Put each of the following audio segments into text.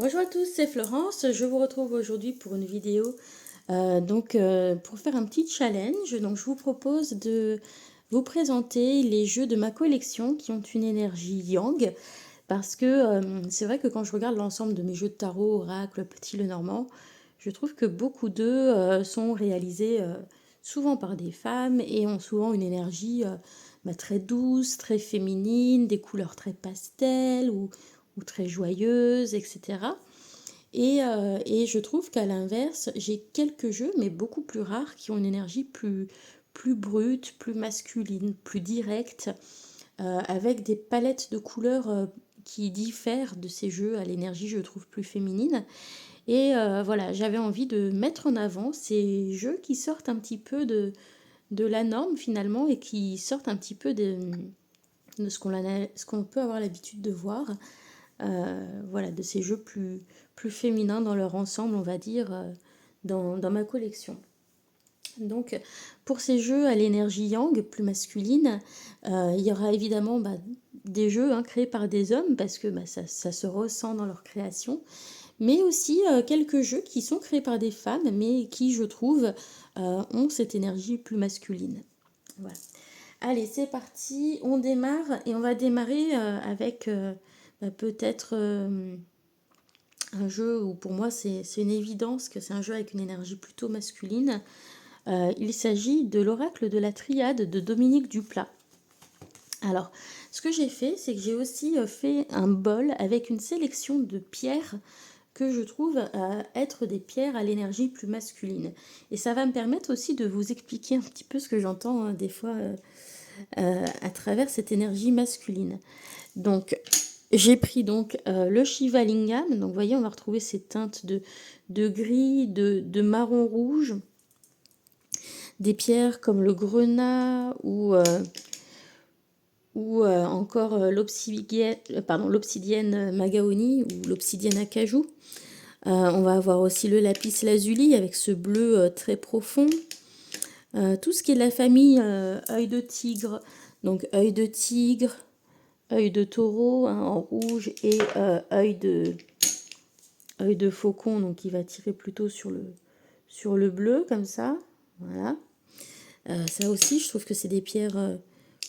Bonjour à tous, c'est Florence. Je vous retrouve aujourd'hui pour une vidéo pour faire un petit challenge. Donc, je vous propose de vous présenter les jeux de ma collection qui ont une énergie yang. Parce que c'est vrai que quand je regarde l'ensemble de mes jeux de tarot, oracle, petit Lenormand, je trouve que beaucoup d'eux sont réalisés souvent par des femmes et ont souvent une énergie très douce, très féminine, des couleurs très pastel ou très joyeuses, etc. Et je trouve qu'à l'inverse, j'ai quelques jeux, mais beaucoup plus rares, qui ont une énergie plus brute, plus masculine, plus directe, avec des palettes de couleurs qui diffèrent de ces jeux à l'énergie, je trouve, plus féminine. Et voilà, j'avais envie de mettre en avant ces jeux qui sortent un petit peu de la norme finalement et qui sortent un petit peu de ce qu'on peut avoir l'habitude de voir. Voilà, de ces jeux plus féminins dans leur ensemble, on va dire, dans ma collection. Donc, pour ces jeux à l'énergie yang, plus masculine, il y aura évidemment des jeux créés par des hommes, parce que ça se ressent dans leur création, mais aussi quelques jeux qui sont créés par des femmes, mais qui, je trouve, ont cette énergie plus masculine. Voilà. Allez, c'est parti, on démarre, et on va démarrer avec peut-être un jeu où pour moi c'est une évidence que c'est un jeu avec une énergie plutôt masculine. Il s'agit de l'oracle de la triade de Dominique Duplat. Alors, ce que j'ai fait, c'est que j'ai aussi fait un bol avec une sélection de pierres que je trouve être des pierres à l'énergie plus masculine. Et ça va me permettre aussi de vous expliquer un petit peu ce que j'entends des fois à travers cette énergie masculine. Donc, j'ai pris donc le Shiva Lingam. Donc, vous voyez, on va retrouver ces teintes de gris, de marron rouge. Des pierres comme le grenat ou encore l'obsidienne Magaoni ou l'obsidienne Acajou. On va avoir aussi le lapis lazuli avec ce bleu très profond. Tout ce qui est de la famille œil de tigre, donc œil de tigre, œil de taureau en rouge et œil de faucon, donc qui va tirer plutôt sur le bleu comme ça. Voilà. Ça aussi, je trouve que c'est des pierres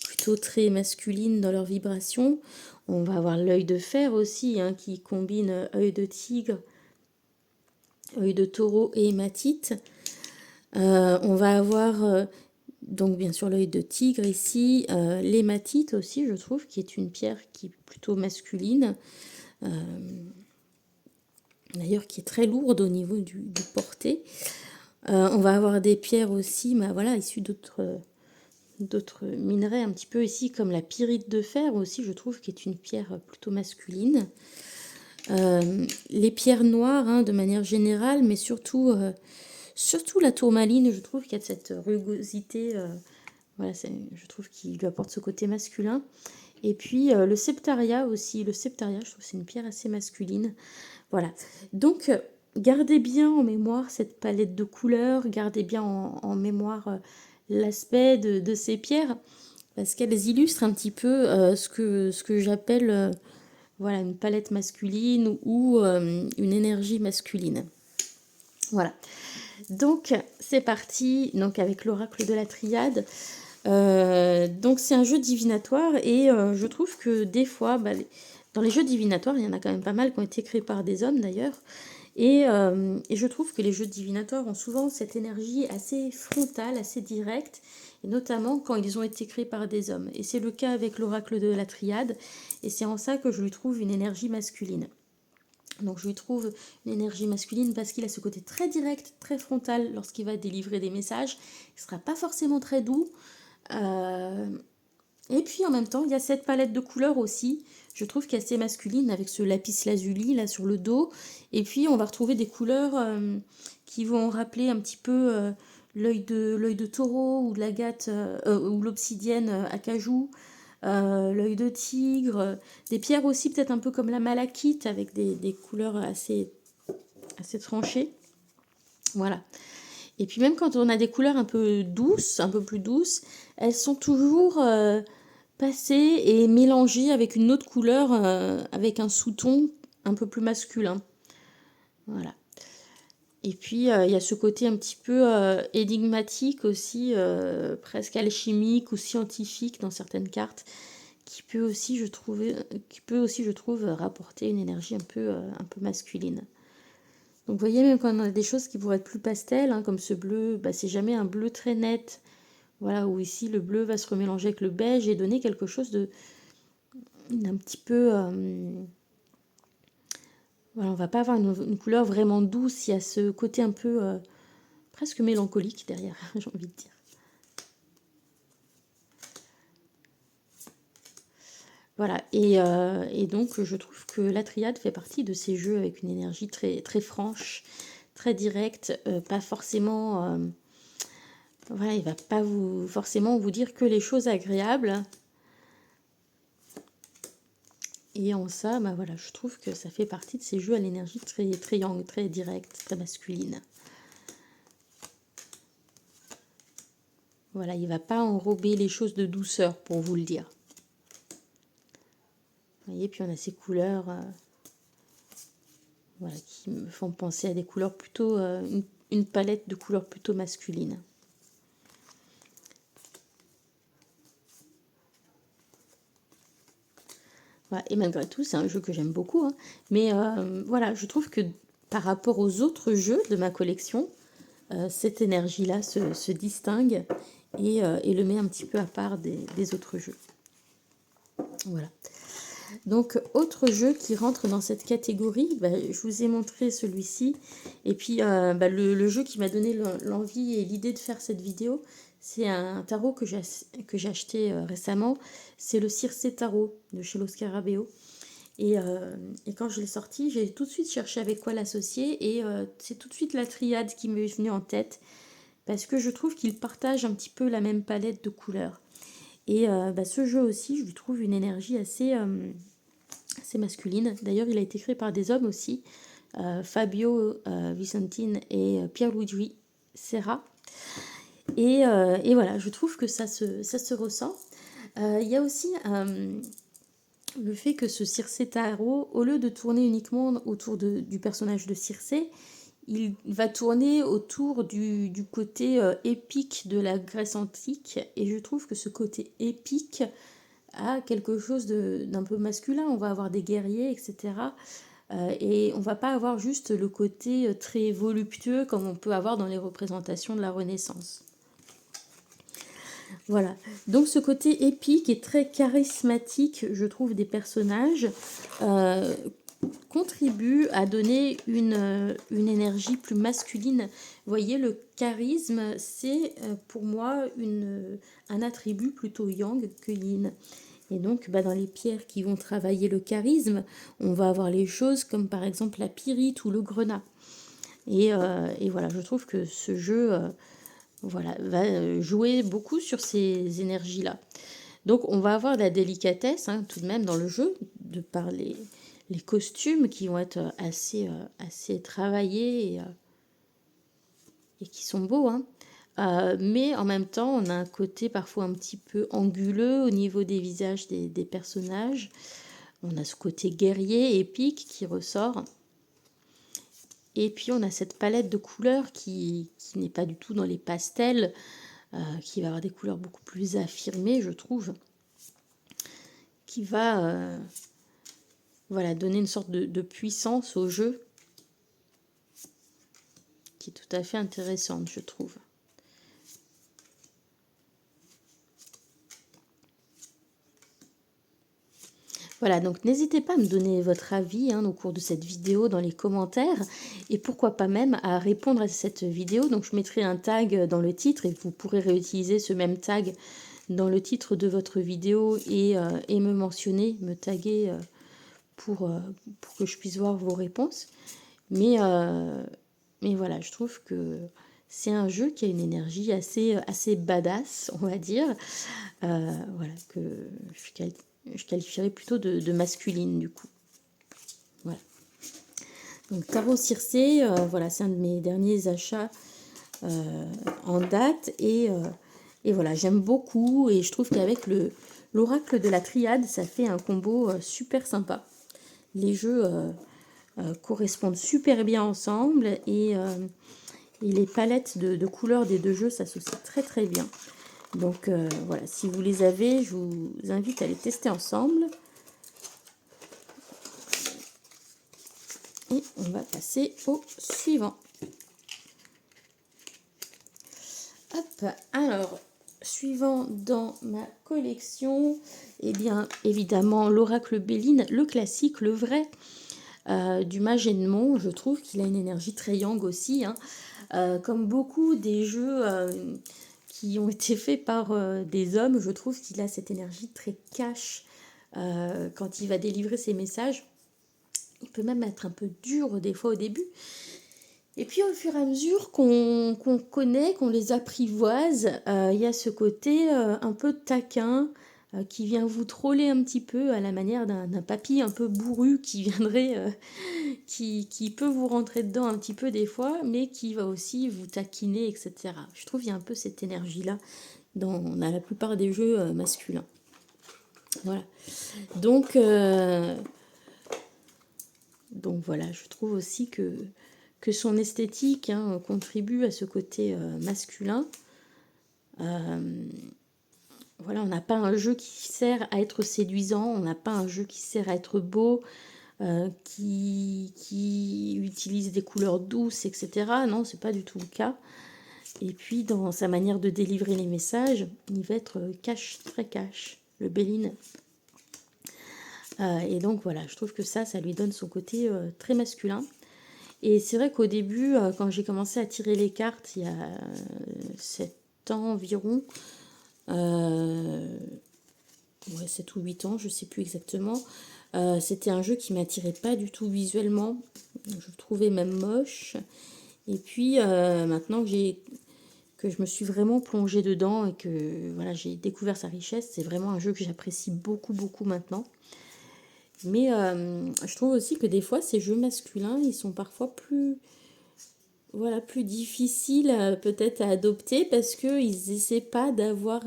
plutôt très masculines dans leur vibration. On va avoir l'œil de fer aussi, qui combine œil de tigre, œil de taureau et hématite. On va avoir donc bien sûr l'œil de tigre ici, l'hématite aussi, je trouve, qui est une pierre qui est plutôt masculine. D'ailleurs, qui est très lourde au niveau du porté. On va avoir des pierres aussi, voilà, issues d'autres minerais un petit peu ici, comme la pyrite de fer aussi, je trouve, qui est une pierre plutôt masculine. Les pierres noires, de manière générale, mais surtout la tourmaline, je trouve qu'il y a de cette rugosité, voilà, je trouve qu'il lui apporte ce côté masculin. Et puis le septaria aussi, je trouve que c'est une pierre assez masculine. Voilà, donc gardez bien en mémoire cette palette de couleurs, gardez bien en mémoire l'aspect de ces pierres, parce qu'elles illustrent un petit peu ce que j'appelle voilà, une palette masculine ou une énergie masculine. Voilà, donc c'est parti, donc avec l'oracle de la triade. Donc c'est un jeu divinatoire et je trouve que des fois, dans les jeux divinatoires, il y en a quand même pas mal qui ont été créés par des hommes d'ailleurs. Et je trouve que les jeux divinatoires ont souvent cette énergie assez frontale, assez directe, et notamment quand ils ont été créés par des hommes. Et c'est le cas avec l'oracle de la triade, et c'est en ça que je lui trouve une énergie masculine. Donc je lui trouve une énergie masculine parce qu'il a ce côté très direct, très frontal lorsqu'il va délivrer des messages. Il ne sera pas forcément très doux. Et puis en même temps, il y a cette palette de couleurs aussi, je trouve qu'elle est assez masculine avec ce lapis lazuli là sur le dos. Et puis on va retrouver des couleurs qui vont rappeler un petit peu l'œil de taureau ou de l'agate ou l'obsidienne acajou, l'œil de tigre, des pierres aussi peut-être un peu comme la malachite avec des couleurs assez tranchées. Voilà. Et puis même quand on a des couleurs un peu douces, un peu plus douces, elles sont toujours passées et mélangées avec une autre couleur, avec un sous-ton un peu plus masculin. Voilà. Et puis, il y a ce côté un petit peu énigmatique aussi, presque alchimique ou scientifique dans certaines cartes, qui peut aussi, je trouve, rapporter une énergie un peu masculine. Donc, vous voyez, même quand on a des choses qui pourraient être plus pastel, hein, comme ce bleu, bah, c'est jamais un bleu très net. Voilà, où ici, le bleu va se remélanger avec le beige et donner quelque chose d'un petit peu... voilà, on va pas avoir une couleur vraiment douce, il y a ce côté un peu presque mélancolique derrière, j'ai envie de dire. Voilà, et donc je trouve que la triade fait partie de ces jeux avec une énergie très, très franche, très directe, pas forcément... voilà, il va pas forcément vous dire que les choses agréables. Et en ça, bah voilà, je trouve que ça fait partie de ces jeux à l'énergie très, très yang, très directe, très masculine. Voilà, il va pas enrober les choses de douceur, pour vous le dire. Vous voyez, puis on a ces couleurs voilà, qui me font penser à des couleurs plutôt... une palette de couleurs plutôt masculines. Voilà, et malgré tout, c'est un jeu que j'aime beaucoup, hein. Mais voilà, je trouve que par rapport aux autres jeux de ma collection, cette énergie-là se distingue et le met un petit peu à part des autres jeux. Voilà. Donc, autre jeu qui rentre dans cette catégorie, bah, je vous ai montré celui-ci. Et puis, bah, le jeu qui m'a donné l'envie et l'idée de faire cette vidéo, c'est un tarot que j'ai acheté récemment. C'est le Circe Tarot de chez Lo Scarabeo. Et quand je l'ai sorti, j'ai tout de suite cherché avec quoi l'associer. Et c'est tout de suite la triade qui m'est venue en tête. Parce que je trouve qu'il partage un petit peu la même palette de couleurs. Et bah, ce jeu aussi, je lui trouve une énergie assez masculine. D'ailleurs, il a été créé par des hommes aussi, Fabio Vicentin et Pierluigi Serra. Et voilà, je trouve que ça se ressent. Il y a aussi le fait que ce Circe Tarot, au lieu de tourner uniquement autour du personnage de Circe, il va tourner autour du côté épique de la Grèce antique. Et je trouve que ce côté épique a quelque chose d'un peu masculin. On va avoir des guerriers, etc. Et on va pas avoir juste le côté très voluptueux comme on peut avoir dans les représentations de la Renaissance. Voilà. Donc ce côté épique et très charismatique, je trouve, des personnages contribue à donner une énergie plus masculine. Vous voyez, le charisme, c'est pour moi un attribut plutôt yang que yin. Et donc, bah, dans les pierres qui vont travailler le charisme, on va avoir les choses comme par exemple la pyrite ou le grenat. Et voilà, je trouve que ce jeu voilà, va jouer beaucoup sur ces énergies-là. Donc, on va avoir de la délicatesse hein, tout de même dans le jeu, de par les costumes qui vont être assez travaillés et qui sont beaux. Hein. Mais en même temps, on a un côté parfois un petit peu anguleux au niveau des visages des personnages. On a ce côté guerrier, épique qui ressort. Et puis on a cette palette de couleurs qui n'est pas du tout dans les pastels, qui va avoir des couleurs beaucoup plus affirmées, je trouve, qui va voilà, donner une sorte de puissance au jeu qui est tout à fait intéressante, je trouve. Voilà, donc n'hésitez pas à me donner votre avis hein, au cours de cette vidéo dans les commentaires et pourquoi pas même à répondre à cette vidéo. Donc je mettrai un tag dans le titre et vous pourrez réutiliser ce même tag dans le titre de votre vidéo et me mentionner, me taguer pour que je puisse voir vos réponses. Mais voilà, je trouve que c'est un jeu qui a une énergie assez badass, on va dire. Voilà, que je qualifierais plutôt de masculine, du coup. Voilà. Donc, Tarot Circe, voilà, c'est un de mes derniers achats en date. Et voilà, j'aime beaucoup. Et je trouve qu'avec l'oracle de la triade, ça fait un combo super sympa. Les jeux correspondent super bien ensemble et les palettes de couleurs des deux jeux s'associent très très bien. Donc voilà, si vous les avez, je vous invite à les tester ensemble. Et on va passer au suivant. Hop, alors, suivant dans ma collection, eh bien, évidemment, l'Oracle Béline, le classique, le vrai, du Mage Edmond. Je trouve qu'il a une énergie très yang aussi, hein. Comme beaucoup des jeux qui ont été faits par des hommes, je trouve qu'il a cette énergie très cash quand il va délivrer ses messages. Il peut même être un peu dur des fois au début. Et puis au fur et à mesure qu'on connaît, qu'on les apprivoise, il y a ce côté un peu taquin qui vient vous troller un petit peu à la manière d'un papy un peu bourru qui viendrait, qui peut vous rentrer dedans un petit peu des fois, mais qui va aussi vous taquiner, etc. Je trouve qu'il y a un peu cette énergie-là dans la plupart des jeux masculins. Voilà. Donc voilà, je trouve aussi que son esthétique contribue à ce côté masculin. Voilà, on n'a pas un jeu qui sert à être séduisant, on n'a pas un jeu qui sert à être beau, qui utilise des couleurs douces, etc. Non, c'est pas du tout le cas. Et puis, dans sa manière de délivrer les messages, il va être cash, très cash, le Béline. Et donc, voilà, je trouve que ça lui donne son côté très masculin. Et c'est vrai qu'au début, quand j'ai commencé à tirer les cartes, il y a 7 ans environ, 7 ou 8 ans, je ne sais plus exactement, c'était un jeu qui m'attirait pas du tout visuellement. Je le trouvais même moche. Et puis, maintenant que je me suis vraiment plongée dedans et que voilà, j'ai découvert sa richesse, c'est vraiment un jeu que j'apprécie beaucoup, beaucoup maintenant. Mais je trouve aussi que des fois, ces jeux masculins, ils sont parfois plus difficiles peut-être à adopter parce qu'ils essaient pas d'avoir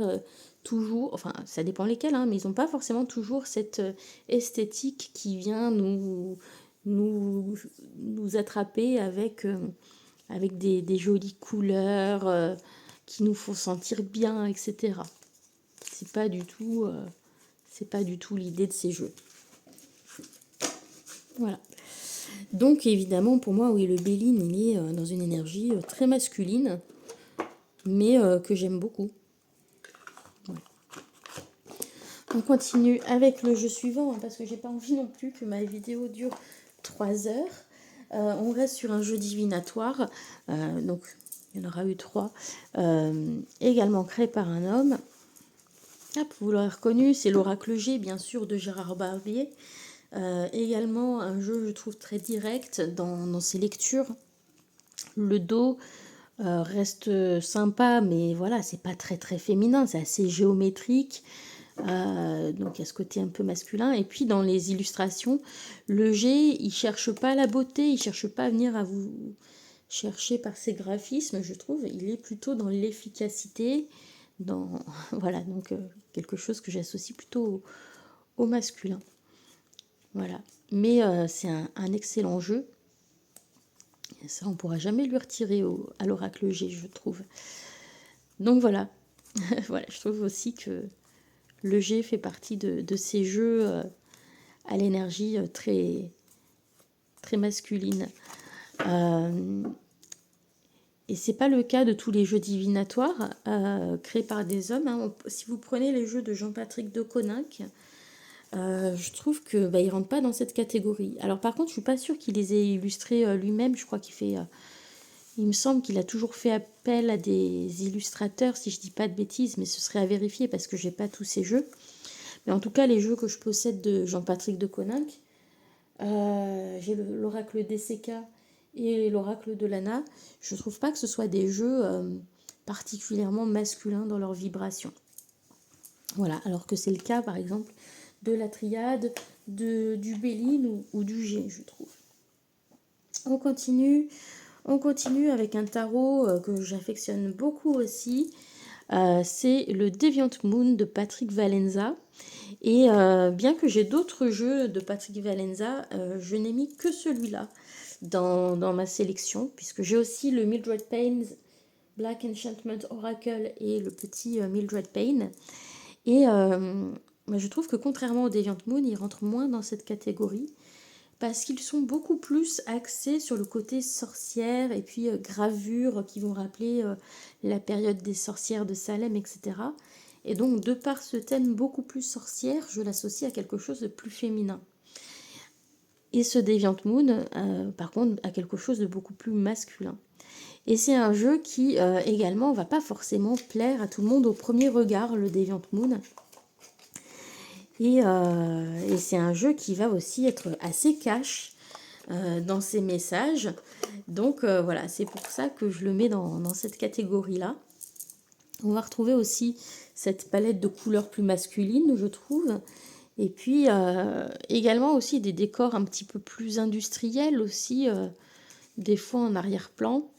toujours, enfin ça dépend lesquels, hein, mais ils n'ont pas forcément toujours cette esthétique qui vient nous attraper avec des jolies couleurs qui nous font sentir bien, etc. C'est pas du tout, l'idée de ces jeux. Voilà. Donc évidemment, pour moi, oui, le Béline, il est dans une énergie très masculine, mais que j'aime beaucoup. Voilà. On continue avec le jeu suivant, parce que j'ai pas envie non plus que ma vidéo dure 3 heures. On reste sur un jeu divinatoire, donc il y en aura eu 3, également créé par un homme. Hop, vous l'aurez reconnu, c'est l'Oracle G, bien sûr, de Gérard Barbier. Également un jeu, je trouve, très direct dans ses lectures. Le dos reste sympa, mais voilà, c'est pas très très féminin, c'est assez géométrique. Donc il y a ce côté un peu masculin. Et puis dans les illustrations, le G, il cherche pas la beauté, il cherche pas à venir à vous chercher par ses graphismes, je trouve. Il est plutôt dans l'efficacité, voilà, donc quelque chose que j'associe plutôt au masculin. Voilà. Mais c'est un excellent jeu. Et ça, on ne pourra jamais lui retirer à l'Oracle G, je trouve. Donc voilà. Voilà, je trouve aussi que le G fait partie de ces jeux à l'énergie très, très masculine. Et c'est pas le cas de tous les jeux divinatoires créés par des hommes, hein. Si vous prenez les jeux de Jean-Patrick de Coninck, je trouve que il rentre pas dans cette catégorie. Alors par contre, je suis pas sûre qu'il les ait illustrés lui-même. Je crois qu'il fait, il me semble qu'il a toujours fait appel à des illustrateurs, si je dis pas de bêtises, mais ce serait à vérifier parce que j'ai pas tous ces jeux. Mais en tout cas, les jeux que je possède de Jean-Patrick de Coninck, j'ai l'Oracle DCK et l'Oracle de Lana. Je trouve pas que ce soit des jeux particulièrement masculins dans leur vibration. Voilà, alors que c'est le cas par exemple de la triade, du Béline ou du G, je trouve. On continue avec un tarot que j'affectionne beaucoup aussi. C'est le Deviant Moon de Patrick Valenza. Et bien que j'ai d'autres jeux de Patrick Valenza, je n'ai mis que celui-là dans ma sélection, puisque j'ai aussi le Mildred Payne's Black Enchantment Oracle et le petit Mildred Payne. Et je trouve que contrairement au Deviant Moon, ils rentrent moins dans cette catégorie, parce qu'ils sont beaucoup plus axés sur le côté sorcière et puis gravures qui vont rappeler la période des sorcières de Salem, etc. Et donc, de par ce thème beaucoup plus sorcière, je l'associe à quelque chose de plus féminin. Et ce Deviant Moon, par contre, a quelque chose de beaucoup plus masculin. Et c'est un jeu qui, également, va pas forcément plaire à tout le monde au premier regard, le Deviant Moon. Et c'est un jeu qui va aussi être assez cash dans ses messages. Donc voilà, c'est pour ça que je le mets dans cette catégorie-là. On va retrouver aussi cette palette de couleurs plus masculine, je trouve. Et puis également aussi des décors un petit peu plus industriels aussi, des fois en arrière-plan.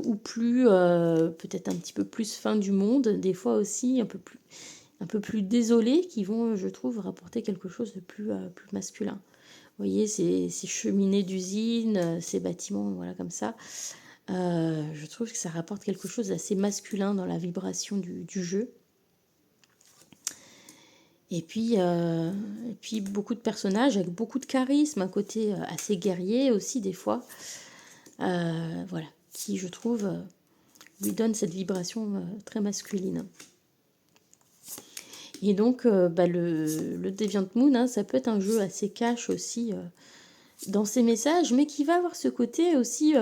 Ou plus peut-être un petit peu plus fin du monde, des fois aussi un peu plus désolés, qui vont, je trouve, rapporter quelque chose de plus masculin. Vous voyez, ces cheminées d'usine, ces bâtiments, voilà, comme ça. Je trouve que ça rapporte quelque chose d'assez masculin dans la vibration du jeu. Et puis beaucoup de personnages avec beaucoup de charisme, un côté assez guerrier aussi des fois. Voilà, qui, je trouve, lui donne cette vibration très masculine. Et donc, le Deviant Moon, hein, ça peut être un jeu assez cash aussi dans ses messages, mais qui va avoir ce côté aussi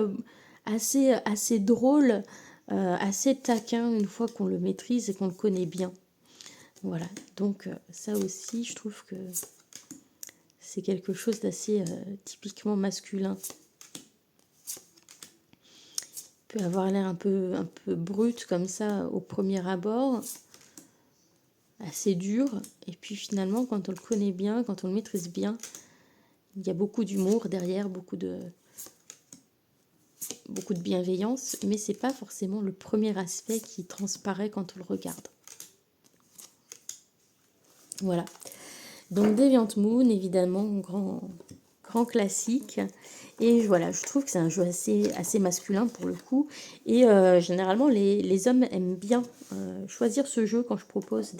assez drôle, assez taquin une fois qu'on le maîtrise et qu'on le connaît bien. Voilà, donc ça aussi, je trouve que c'est quelque chose d'assez typiquement masculin. Il peut avoir l'air un peu brut comme ça au premier abord, assez dur, et puis finalement quand on le connaît bien, quand on le maîtrise bien, il y a beaucoup d'humour derrière, beaucoup de bienveillance, mais c'est pas forcément le premier aspect qui transparaît quand on le regarde. Voilà. Donc Deviant Moon, évidemment, grand classique. Et voilà, je trouve que c'est un jeu assez masculin pour le coup. Et généralement, les hommes aiment bien choisir ce jeu quand je propose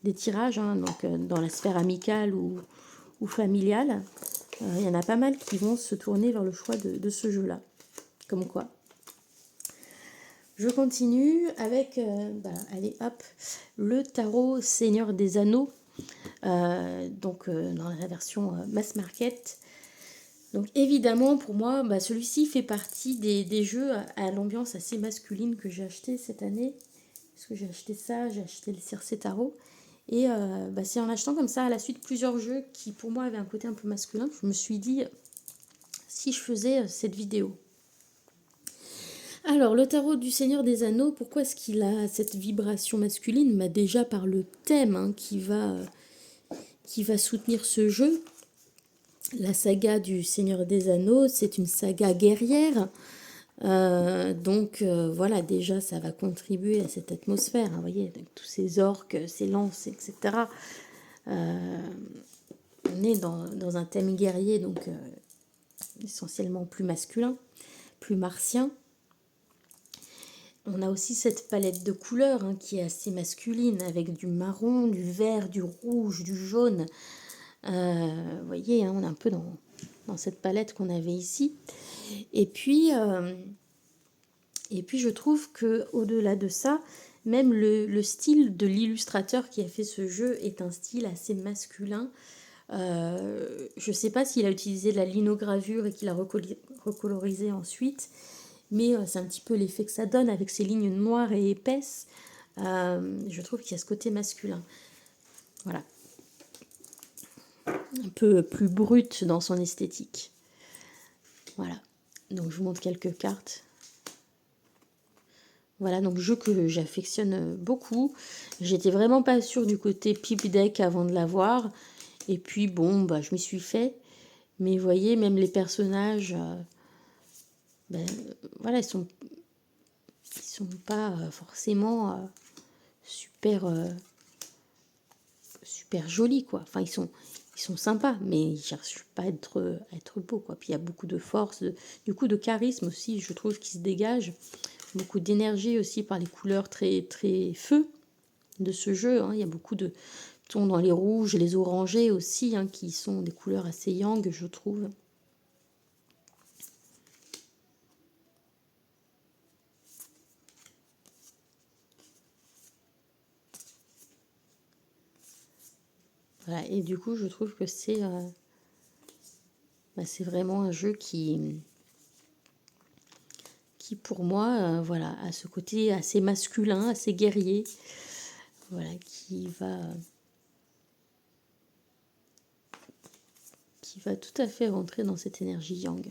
des tirages, hein, donc dans la sphère amicale ou familiale. Il y en a pas mal qui vont se tourner vers le choix de ce jeu-là. Comme quoi. Je continue avec, allez hop, le tarot Seigneur des Anneaux. Dans la version mass market. Donc évidemment pour moi celui-ci fait partie des jeux à l'ambiance assez masculine que j'ai acheté cette année, parce que j'ai acheté le Circe Tarot, et c'est en achetant comme ça à la suite plusieurs jeux qui pour moi avaient un côté un peu masculin que je me suis dit si je faisais cette vidéo. Alors, le tarot du Seigneur des Anneaux, pourquoi est-ce qu'il a cette vibration masculine? Déjà par le thème, hein, qui va soutenir ce jeu. La saga du Seigneur des Anneaux, c'est une saga guerrière. Voilà, déjà, ça va contribuer à cette atmosphère. Hein, vous voyez, avec tous ces orques, ces lances, etc. On est dans un thème guerrier, donc essentiellement plus masculin, plus martien. On a aussi cette palette de couleurs hein, qui est assez masculine, avec du marron, du vert, du rouge, du jaune. Vous voyez, hein, on est un peu dans cette palette qu'on avait ici. Et puis je trouve que au-delà de ça, même le style de l'illustrateur qui a fait ce jeu est un style assez masculin. Je ne sais pas s'il a utilisé de la linogravure et qu'il a recolorisé ensuite, mais c'est un petit peu l'effet que ça donne avec ces lignes noires et épaisses. Je trouve qu'il y a ce côté masculin. Voilà. Un peu plus brut dans son esthétique. Voilà. Donc je vous montre quelques cartes. Voilà, donc jeu que j'affectionne beaucoup. J'étais vraiment pas sûre du côté pipe deck avant de l'avoir. Et puis bon, je m'y suis fait. Mais vous voyez, même les personnages, voilà, ils sont pas forcément super, super jolis, quoi. Enfin, ils sont sympas, mais ils cherchent pas à être beaux, quoi. Puis il y a beaucoup de force, du coup de charisme aussi, je trouve, qui se dégage. Beaucoup d'énergie aussi par les couleurs très, très feu de ce jeu, hein. Il y a beaucoup de tons dans les rouges, les orangés aussi, hein, qui sont des couleurs assez yang, je trouve. Voilà, et du coup, je trouve que c'est vraiment un jeu qui pour moi, voilà, a ce côté assez masculin, assez guerrier, voilà, qui va tout à fait rentrer dans cette énergie yang.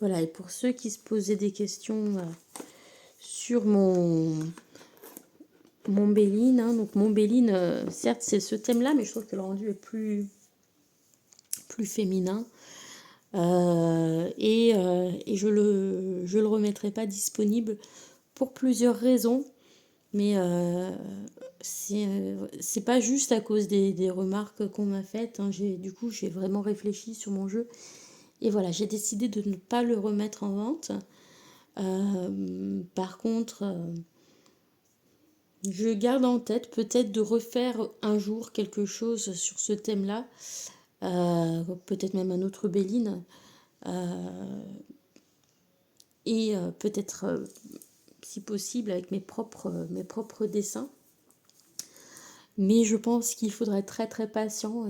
Voilà, et pour ceux qui se posaient des questions sur mon Béline, hein, donc mon Béline, certes c'est ce thème-là, mais je trouve que le rendu est plus féminin. Et je le remettrai pas disponible pour plusieurs raisons. Mais c'est pas juste à cause des remarques qu'on m'a faites, hein. Du coup, j'ai vraiment réfléchi sur mon jeu. Et voilà, j'ai décidé de ne pas le remettre en vente. Par contre, je garde en tête peut-être de refaire un jour quelque chose sur ce thème-là. Peut-être même un autre Béline. Et peut-être, si possible, avec mes propres dessins. Mais je pense qu'il faudra être très très patient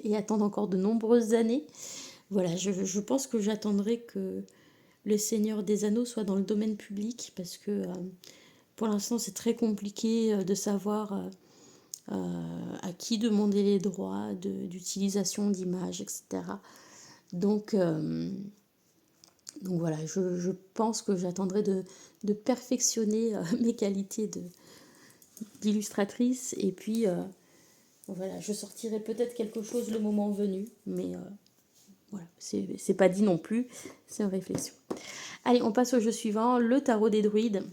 et attendre encore de nombreuses années. Voilà, je pense que j'attendrai que le Seigneur des Anneaux soit dans le domaine public parce que pour l'instant c'est très compliqué de savoir à qui demander les droits d'utilisation d'images, etc. Donc, donc voilà, je pense que j'attendrai de perfectionner mes qualités d'illustratrice et puis voilà, je sortirai peut-être quelque chose le moment venu, mais voilà, c'est pas dit non plus, c'est une réflexion. Allez, on passe au jeu suivant, le tarot des druides,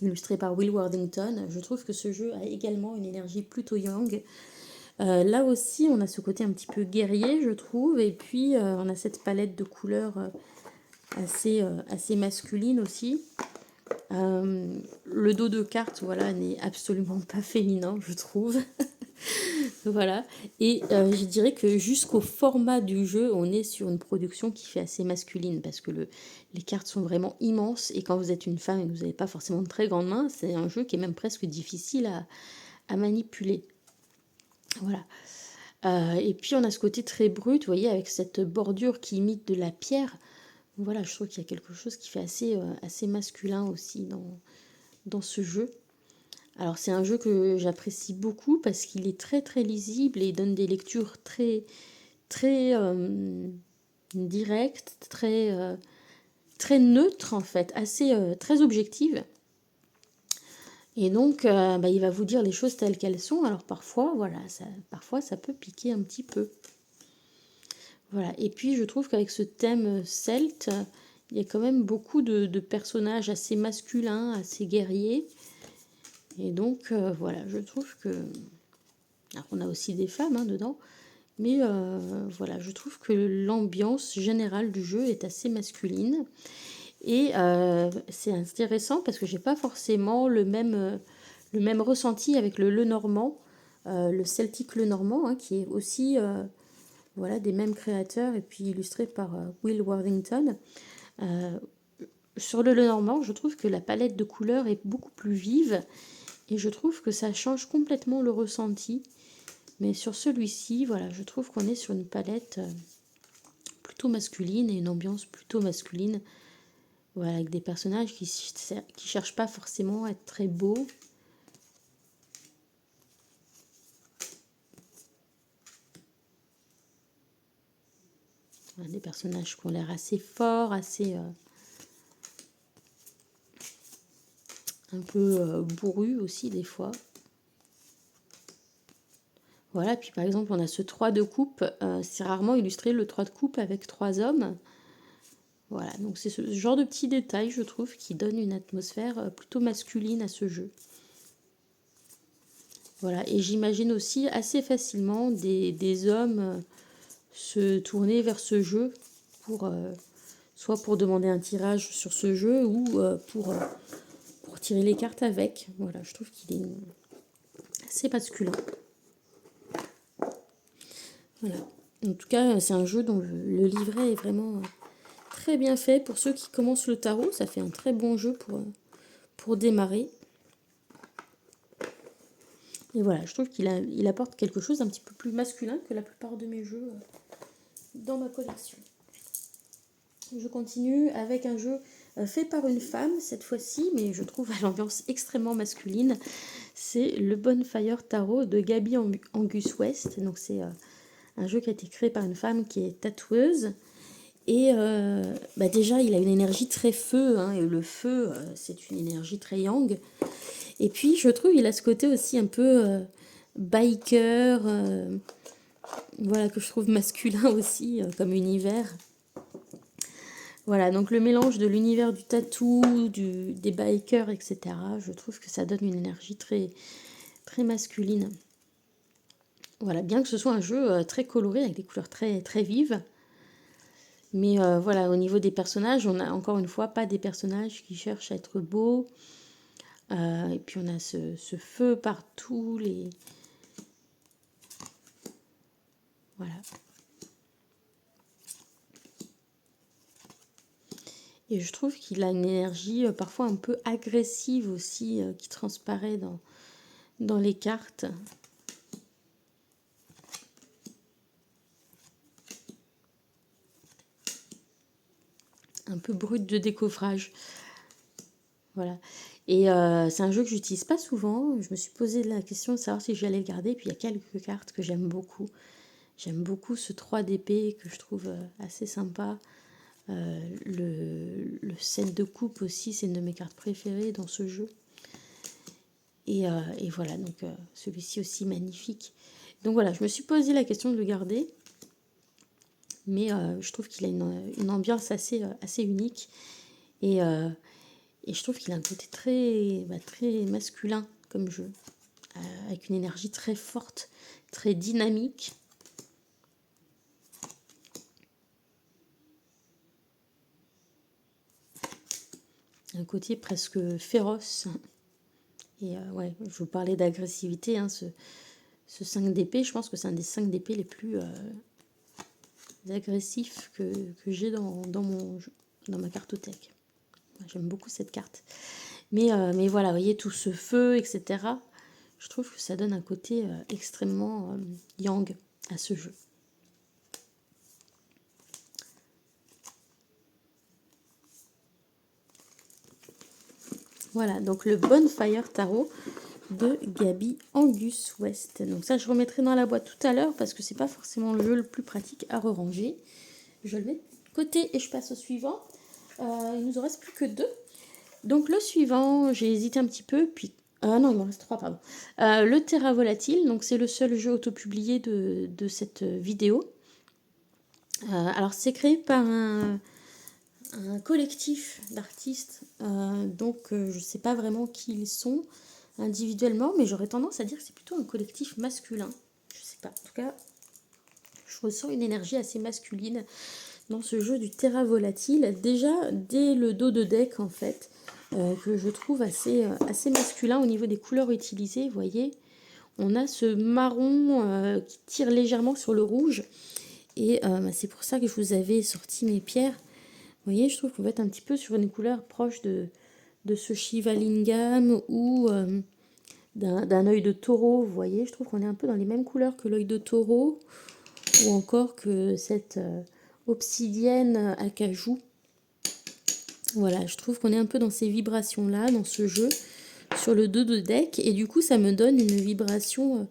illustré par Will Worthington. Je trouve que ce jeu a également une énergie plutôt yang. Là aussi, on a ce côté un petit peu guerrier, je trouve, et puis on a cette palette de couleurs assez masculine aussi. Le dos de carte, voilà, n'est absolument pas féminin, je trouve. Voilà. Et je dirais que jusqu'au format du jeu, on est sur une production qui fait assez masculine parce que les cartes sont vraiment immenses. Et quand vous êtes une femme et que vous n'avez pas forcément de très grandes mains, c'est un jeu qui est même presque difficile à manipuler. Voilà. Et puis on a ce côté très brut, vous voyez, avec cette bordure qui imite de la pierre. Voilà, je trouve qu'il y a quelque chose qui fait assez masculin aussi dans ce jeu. Alors c'est un jeu que j'apprécie beaucoup parce qu'il est très très lisible et il donne des lectures très très directes, très neutres en fait, assez très objectives. Et donc il va vous dire les choses telles qu'elles sont. Alors parfois voilà, parfois ça peut piquer un petit peu. Voilà. Et puis je trouve qu'avec ce thème celte, il y a quand même beaucoup de personnages assez masculins, assez guerriers. Et donc voilà, je trouve que... Alors on a aussi des femmes dedans, mais voilà, je trouve que l'ambiance générale du jeu est assez masculine. Et c'est intéressant parce que j'ai pas forcément le même ressenti avec le normand, le celtique le normand, qui est aussi voilà, des mêmes créateurs et puis illustré par Will Worthington. Sur le normand, je trouve que la palette de couleurs est beaucoup plus vive et je trouve que ça change complètement le ressenti. Mais sur celui-ci, voilà, je trouve qu'on est sur une palette plutôt masculine et une ambiance plutôt masculine. Voilà, avec des personnages qui cherchent pas forcément à être très beaux. Voilà, des personnages qui ont l'air assez forts, assez un peu bourrus aussi des fois. Voilà, puis par exemple, on a ce 3 de coupe. C'est rarement illustré le 3 de coupe avec 3 hommes. Voilà, donc c'est ce genre de petits détails, je trouve, qui donne une atmosphère plutôt masculine à ce jeu. Voilà, et j'imagine aussi assez facilement des hommes se tourner vers ce jeu pour soit pour demander un tirage sur ce jeu ou pour tirer les cartes avec. Voilà, je trouve qu'il est assez masculin. Voilà. En tout cas, c'est un jeu dont le livret est vraiment très bien fait. Pour ceux qui commencent le tarot, ça fait un très bon jeu pour démarrer. Et voilà, je trouve qu'il apporte quelque chose d'un petit peu plus masculin que la plupart de mes jeux dans ma collection. Je continue avec un jeu fait par une femme cette fois-ci, mais je trouve à l'ambiance extrêmement masculine. C'est le Bonfire Tarot de Gaby Angus West. Donc c'est un jeu qui a été créé par une femme qui est tatoueuse. Et déjà, il a une énergie très feu, hein, et le feu, c'est une énergie très yang. Et puis, je trouve il a ce côté aussi un peu biker, voilà, que je trouve masculin aussi, comme univers. Voilà, donc le mélange de l'univers du tatou, des bikers, etc., je trouve que ça donne une énergie très, très masculine. Voilà, bien que ce soit un jeu très coloré, avec des couleurs très, très vives. Mais voilà, au niveau des personnages, on n'a encore une fois pas des personnages qui cherchent à être beaux. Et puis on a ce feu partout. Voilà. Et je trouve qu'il a une énergie parfois un peu agressive aussi, qui transparaît dans les cartes. Un peu brut de décoffrage. Voilà. Et c'est un jeu que j'utilise pas souvent. Je me suis posé la question de savoir si j'allais le garder. Puis il y a quelques cartes que j'aime beaucoup. J'aime beaucoup ce 3 d'épée que je trouve assez sympa. Le 7 de coupe aussi, c'est une de mes cartes préférées dans ce jeu. Et voilà, donc celui-ci aussi magnifique. Donc voilà, je me suis posé la question de le garder. Mais je trouve qu'il a une ambiance assez unique. Et je trouve qu'il a un côté très, très masculin comme jeu. Avec une énergie très forte, très dynamique. Un côté presque féroce. Et ouais, je vous parlais d'agressivité, hein, ce 5 d'épée, je pense que c'est un des 5 d'épée les plus agressifs que j'ai dans ma cartothèque. J'aime beaucoup cette carte. Mais voilà, vous voyez, tout ce feu, etc. Je trouve que ça donne un côté extrêmement yang à ce jeu. Voilà, donc le Bonfire Tarot de Gaby Angus West. Donc ça, je remettrai dans la boîte tout à l'heure parce que c'est pas forcément le jeu le plus pratique à re-ranger. Je le mets de côté et je passe au suivant. Il nous en reste plus que 2. Donc le suivant, j'ai hésité un petit peu, puis... non, il m'en reste 3, pardon. Le Terra Volatile, donc c'est le seul jeu autopublié de cette vidéo. Alors c'est créé par un collectif d'artistes, donc je ne sais pas vraiment qui ils sont individuellement, mais j'aurais tendance à dire que c'est plutôt un collectif masculin. Je sais pas, en tout cas, je ressens une énergie assez masculine dans ce jeu du Terra Volatile, déjà dès le dos de deck en fait, que je trouve assez masculin au niveau des couleurs utilisées. Vous voyez, on a ce marron qui tire légèrement sur le rouge, et c'est pour ça que je vous avais sorti mes pierres. Vous voyez, je trouve qu'on va être un petit peu sur une couleur proche de ce Shivalingam ou d'un œil de taureau. Vous voyez, je trouve qu'on est un peu dans les mêmes couleurs que l'œil de taureau, ou encore que cette obsidienne acajou. Voilà, je trouve qu'on est un peu dans ces vibrations-là, dans ce jeu, sur le dos de deck. Et du coup, ça me donne une vibration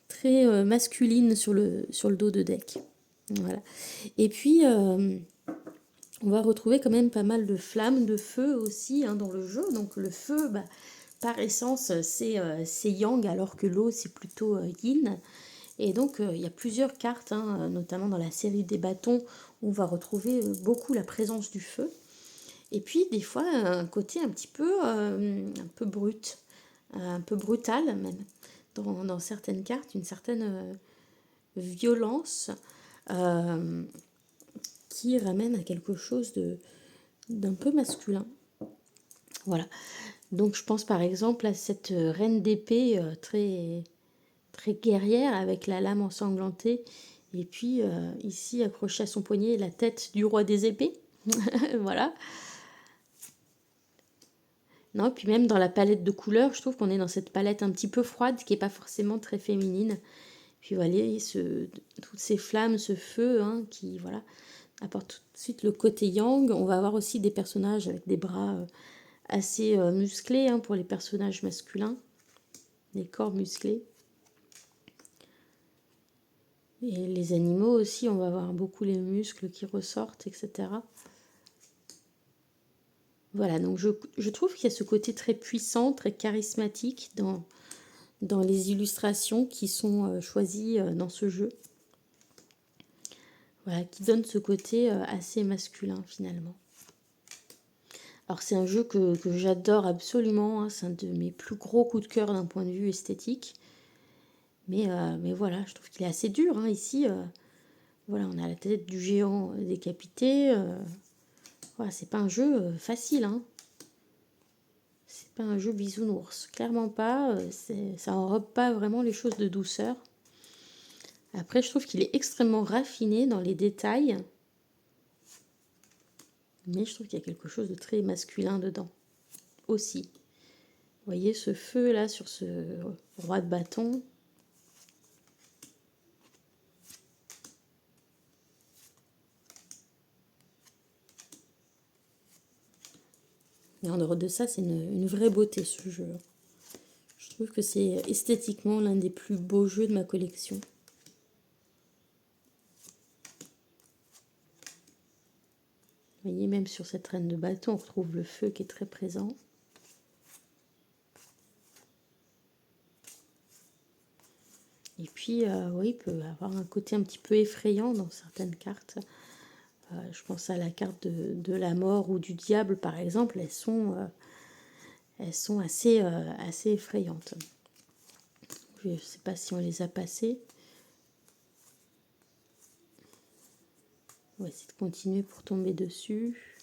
très masculine sur le dos de deck. Voilà. Et puis, on va retrouver quand même pas mal de flammes, de feu aussi hein, dans le jeu. Donc le feu, bah, par essence, c'est yang, alors que l'eau, c'est plutôt yin. Et donc, il y a plusieurs cartes, hein, notamment dans la série des bâtons, où on va retrouver beaucoup la présence du feu. Et puis, des fois, un côté un peu brut, un peu brutal même, dans certaines cartes, une certaine violence euh, qui ramène à quelque chose d'un peu masculin. Voilà. Donc, je pense par exemple à cette reine d'épée très, très guerrière avec la lame ensanglantée. Et puis, ici, accrochée à son poignet, la tête du roi des épées. Voilà. Non, puis même dans la palette de couleurs, je trouve qu'on est dans cette palette un petit peu froide qui n'est pas forcément très féminine. Puis voilà, toutes ces flammes, ce feu hein, qui voilà, apporte tout de suite le côté yang. On va avoir aussi des personnages avec des bras assez musclés hein, pour les personnages masculins, des corps musclés. Et les animaux aussi, on va avoir beaucoup les muscles qui ressortent, etc. Voilà, donc je trouve qu'il y a ce côté très puissant, très charismatique dans les illustrations qui sont choisies dans ce jeu. Voilà, qui donne ce côté assez masculin finalement. Alors c'est un jeu que j'adore absolument, hein, c'est un de mes plus gros coups de cœur d'un point de vue esthétique. Mais voilà, je trouve qu'il est assez dur. Hein, ici, voilà, on a la tête du géant décapité. Voilà, c'est pas un jeu facile. Hein. C'est pas un jeu bisounours. Clairement pas. Ça enrobe pas vraiment les choses de douceur. Après, je trouve qu'il est extrêmement raffiné dans les détails. Mais je trouve qu'il y a quelque chose de très masculin dedans. Aussi. Vous voyez ce feu là sur ce roi de bâton. Et en dehors de ça, c'est une vraie beauté ce jeu. Je trouve que c'est esthétiquement l'un des plus beaux jeux de ma collection. Vous voyez, même sur cette reine de bâton, on retrouve le feu qui est très présent. Et puis, oui, il peut avoir un côté un petit peu effrayant dans certaines cartes. Je pense à la carte de la mort ou du diable, par exemple. Elles sont assez effrayantes. Je ne sais pas si on les a passées. On va essayer de continuer pour tomber dessus.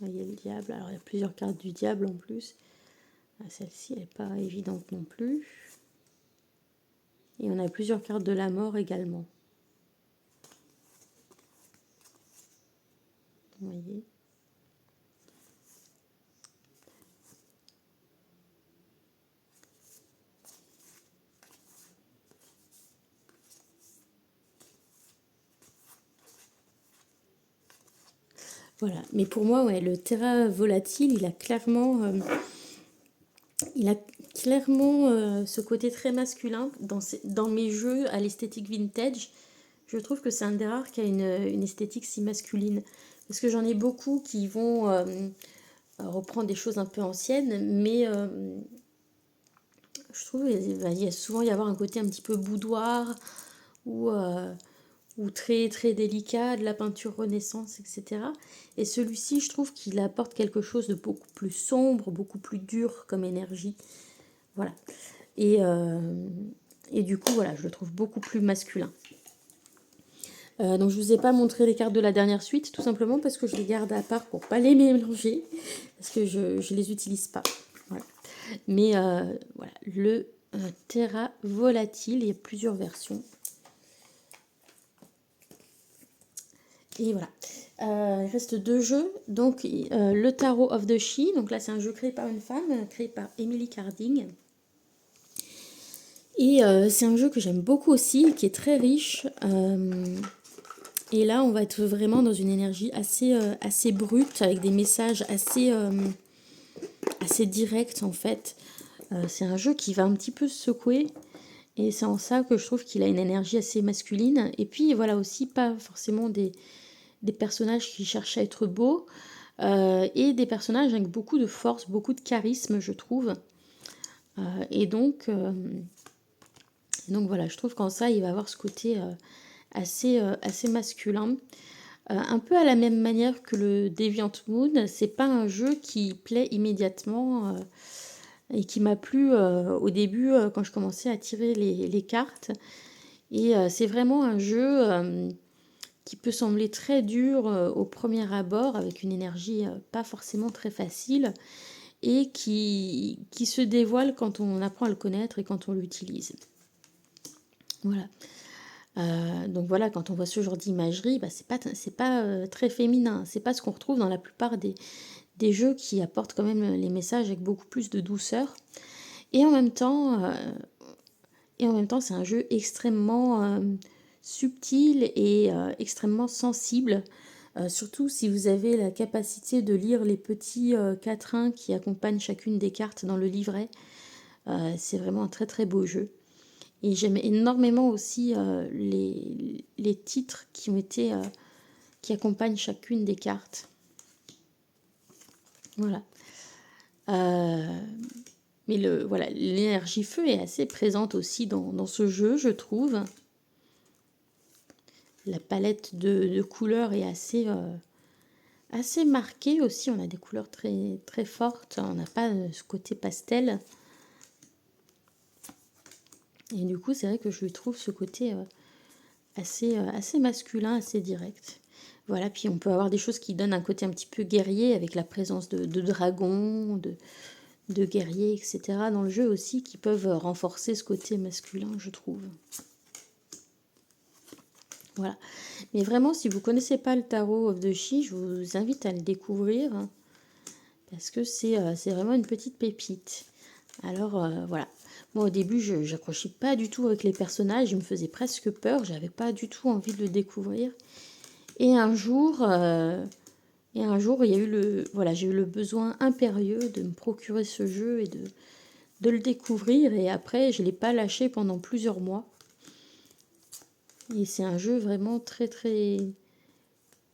Il y a le diable. Alors, il y a plusieurs cartes du diable en plus. Celle-ci, elle n'est pas évidente non plus. Et on a plusieurs cartes de la mort également. Vous voyez. Voilà, mais pour moi, ouais, le Terra Volatile, il a clairement ce côté très masculin dans mes jeux à l'esthétique vintage. Je trouve que c'est un des rares qui a une esthétique si masculine. Parce que j'en ai beaucoup qui vont reprendre des choses un peu anciennes, mais je trouve qu'il va souvent y avoir un côté un petit peu boudoir ou très très délicat, de la peinture Renaissance, etc. Et celui-ci, je trouve qu'il apporte quelque chose de beaucoup plus sombre, beaucoup plus dur comme énergie. Voilà. Et du coup, voilà, je le trouve beaucoup plus masculin. Donc je vous ai pas montré les cartes de la dernière suite, tout simplement parce que je les garde à part pour pas les mélanger, parce que je les utilise pas. Voilà. Mais voilà, le Terra Volatile, il y a plusieurs versions. Et voilà. Il reste deux jeux. Donc, le Tarot of the She. Donc là, c'est un jeu créé par une femme, créé par Emily Carding. Et c'est un jeu que j'aime beaucoup aussi, qui est très riche. Et là, on va être vraiment dans une énergie assez brute, avec des messages assez assez direct en fait. C'est un jeu qui va un petit peu se secouer. Et c'est en ça que je trouve qu'il a une énergie assez masculine. Et puis voilà aussi pas forcément des personnages qui cherchent à être beaux. Et des personnages avec beaucoup de force, beaucoup de charisme, je trouve. Et donc voilà, je trouve qu'en ça, il va avoir ce côté assez masculin. Un peu à la même manière que le Deviant Moon, c'est pas un jeu qui plaît immédiatement et qui m'a plu au début quand je commençais à tirer les cartes. Et c'est vraiment un jeu qui peut sembler très dur au premier abord, avec une énergie pas forcément très facile, et qui se dévoile quand on apprend à le connaître et quand on l'utilise. Voilà. Donc voilà, quand on voit ce genre d'imagerie, bah, c'est pas très féminin. C'est pas ce qu'on retrouve dans la plupart des jeux qui apportent quand même les messages avec beaucoup plus de douceur. Et en même temps, c'est un jeu extrêmement subtil et extrêmement sensible. Surtout si vous avez la capacité de lire les petits quatrains qui accompagnent chacune des cartes dans le livret. C'est vraiment un très très beau jeu. Et j'aime énormément aussi les titres qui accompagnent chacune des cartes. Voilà. Mais voilà, l'énergie feu est assez présente aussi dans ce jeu, je trouve. La palette de couleurs est assez marquée aussi. On a des couleurs très, très fortes. On n'a pas ce côté pastel. Et du coup, c'est vrai que je trouve ce côté assez masculin, assez direct. Voilà, puis on peut avoir des choses qui donnent un côté un petit peu guerrier avec la présence de dragons, de guerriers, etc. dans le jeu aussi, qui peuvent renforcer ce côté masculin, je trouve. Voilà. Mais vraiment, si vous ne connaissez pas le Tarot of the She, je vous invite à le découvrir, hein, parce que c'est vraiment une petite pépite. Alors, voilà. Moi, au début, je n'accrochais pas du tout avec les personnages, ils me faisaient presque peur, j'avais pas du tout envie de le découvrir. Et un jour, il y a eu j'ai eu le besoin impérieux de me procurer ce jeu et de le découvrir. Et après, je ne l'ai pas lâché pendant plusieurs mois. Et c'est un jeu vraiment très, très,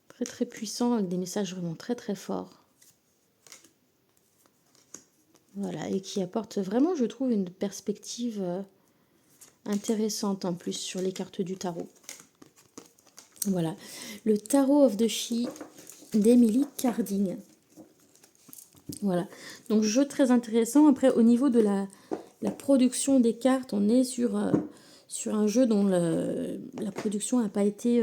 très, très puissant, avec des messages vraiment très, très forts. Voilà, et qui apporte vraiment, je trouve, une perspective intéressante en plus sur les cartes du tarot. Voilà, le Tarot of the She d'Emily Carding. Voilà, donc jeu très intéressant. Après, au niveau de la production des cartes, on est sur un jeu dont la production n'a pas été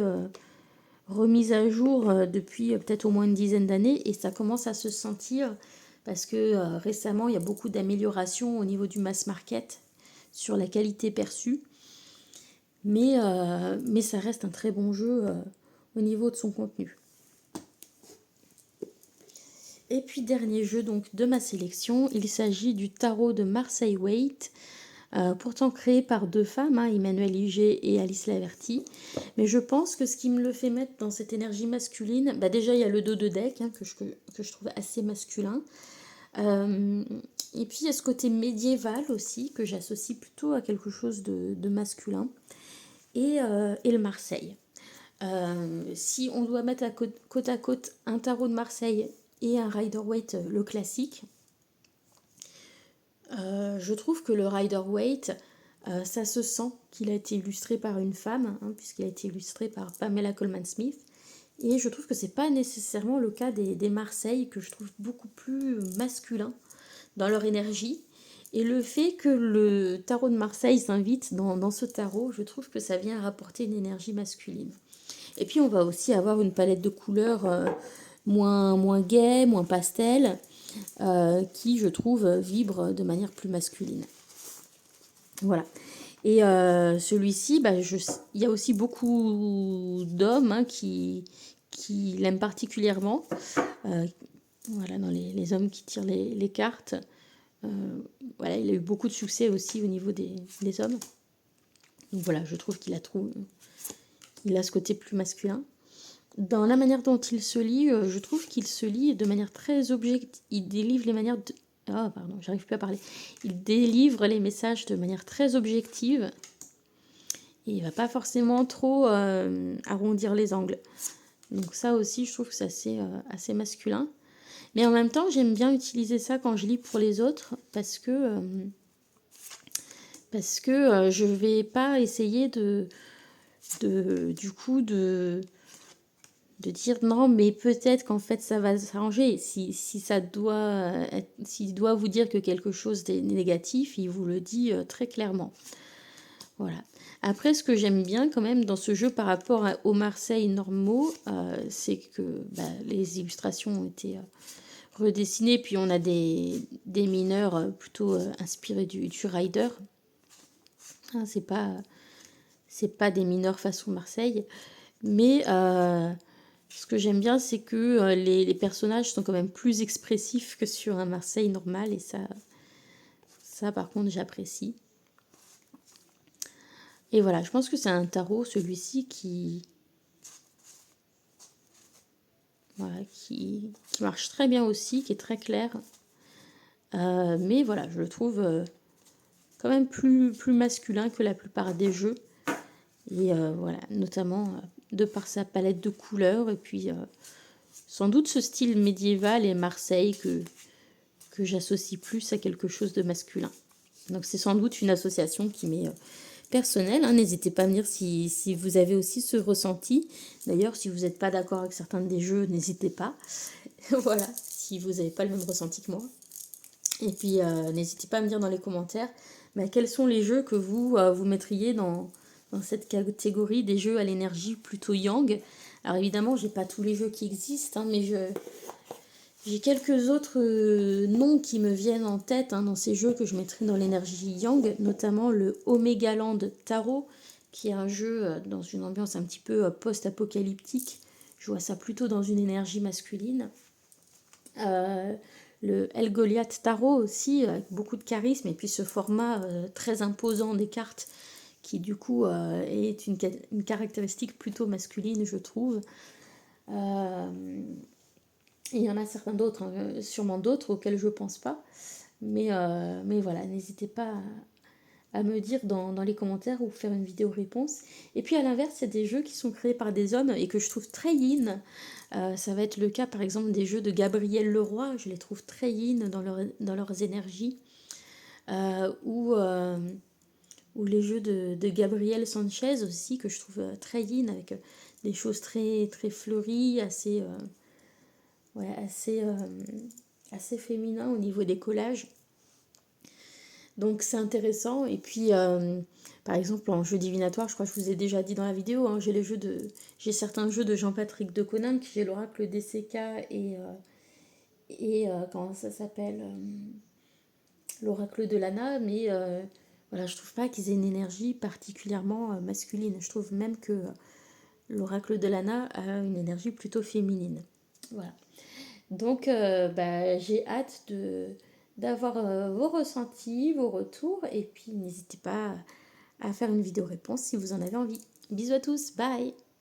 remise à jour depuis peut-être au moins une dizaine d'années, et ça commence à se sentir parce que récemment, il y a beaucoup d'améliorations au niveau du mass market sur la qualité perçue. Mais ça reste un très bon jeu au niveau de son contenu. Et puis dernier jeu donc de ma sélection, il s'agit du tarot de Marseille Waite, pourtant créé par deux femmes, hein, Emmanuelle Iger et Alice Laverty. Mais je pense que ce qui me le fait mettre dans cette énergie masculine, bah déjà il y a le dos de deck hein, que je trouve assez masculin. Et puis il y a ce côté médiéval aussi que j'associe plutôt à quelque chose de masculin. Et le Marseille. Si on doit mettre côte à côte un tarot de Marseille et un Rider-Waite, le classique, je trouve que le Rider-Waite, ça se sent qu'il a été illustré par une femme, hein, puisqu'il a été illustré par Pamela Coleman Smith. Et je trouve que c'est pas nécessairement le cas des Marseilles, que je trouve beaucoup plus masculins dans leur énergie. Et le fait que le tarot de Marseille s'invite dans ce tarot, je trouve que ça vient rapporter une énergie masculine. Et puis on va aussi avoir une palette de couleurs moins gaie, moins pastel, qui je trouve vibre de manière plus masculine. Voilà. Et celui-ci, il y a aussi beaucoup d'hommes hein, qui l'aiment particulièrement. Voilà, dans les hommes qui tirent les cartes. Voilà, il a eu beaucoup de succès aussi au niveau des hommes. Donc voilà, je trouve qu'il a ce côté plus masculin. Dans la manière dont il se lit, je trouve qu'il se lit de manière très objective. Il délivre Oh, pardon, j'arrive plus à parler. Il délivre les messages de manière très objective. Et il va pas forcément trop arrondir les angles. Donc ça aussi, je trouve que c'est assez masculin. Mais en même temps, j'aime bien utiliser ça quand je lis pour les autres parce que je vais pas essayer du coup de dire non, mais peut-être qu'en fait ça va s'arranger. Si ça doit s'il doit vous dire que quelque chose est négatif, il vous le dit très clairement. Voilà. Après, ce que j'aime bien quand même dans ce jeu par rapport aux Marseille normaux, c'est que les illustrations ont été redessinées, puis on a des mineurs plutôt inspirés du Rider. Hein, c'est pas des mineurs façon Marseille, mais ce que j'aime bien, c'est que les personnages sont quand même plus expressifs que sur un Marseille normal, et ça par contre j'apprécie. Et voilà, je pense que c'est un tarot, celui-ci, qui marche très bien aussi, qui est très clair. Mais voilà, je le trouve quand même plus masculin que la plupart des jeux. Et voilà, notamment de par sa palette de couleurs. Et puis, sans doute ce style médiéval et Marseille que j'associe plus à quelque chose de masculin. Donc c'est sans doute une association qui m'est personnelle. Hein. N'hésitez pas à me dire si vous avez aussi ce ressenti. D'ailleurs, si vous n'êtes pas d'accord avec certains des jeux, n'hésitez pas. Voilà, si vous n'avez pas le même ressenti que moi. Et puis, n'hésitez pas à me dire dans les commentaires quels sont les jeux que vous mettriez dans cette catégorie des jeux à l'énergie plutôt yang. Alors évidemment, j'ai pas tous les jeux qui existent, hein, mais j'ai quelques autres noms qui me viennent en tête dans ces jeux que je mettrais dans l'énergie yang, notamment le Omega Land Tarot, qui est un jeu dans une ambiance un petit peu post-apocalyptique. Je vois ça plutôt dans une énergie masculine. Le El Goliath Tarot aussi, avec beaucoup de charisme, et puis ce format très imposant des cartes qui du coup est une caractéristique plutôt masculine, je trouve. Et il y en a certains d'autres, hein, sûrement d'autres auxquels je ne pense pas. Mais voilà, n'hésitez pas à me dire dans les commentaires ou faire une vidéo réponse. Et puis à l'inverse, il y a des jeux qui sont créés par des hommes et que je trouve très yin. Ça va être le cas par exemple des jeux de Gabriel Leroy, je les trouve très yin dans leurs énergies. Ou les jeux de Gabriel Sanchez aussi, que je trouve très yin, avec des choses très, très fleuries, assez féminin au niveau des collages. Donc c'est intéressant. Et puis par exemple en jeu divinatoire, je crois que je vous ai déjà dit dans la vidéo, hein, j'ai certains jeux de Jean-Patrick de Coninck, j'ai l'oracle DCK et comment ça s'appelle, l'oracle de Lana, mais voilà, je trouve pas qu'ils aient une énergie particulièrement masculine. Je trouve même que l'oracle de Lana a une énergie plutôt féminine. Voilà. Donc, j'ai hâte d'avoir vos ressentis, vos retours. Et puis, n'hésitez pas à faire une vidéo réponse si vous en avez envie. Bisous à tous, bye!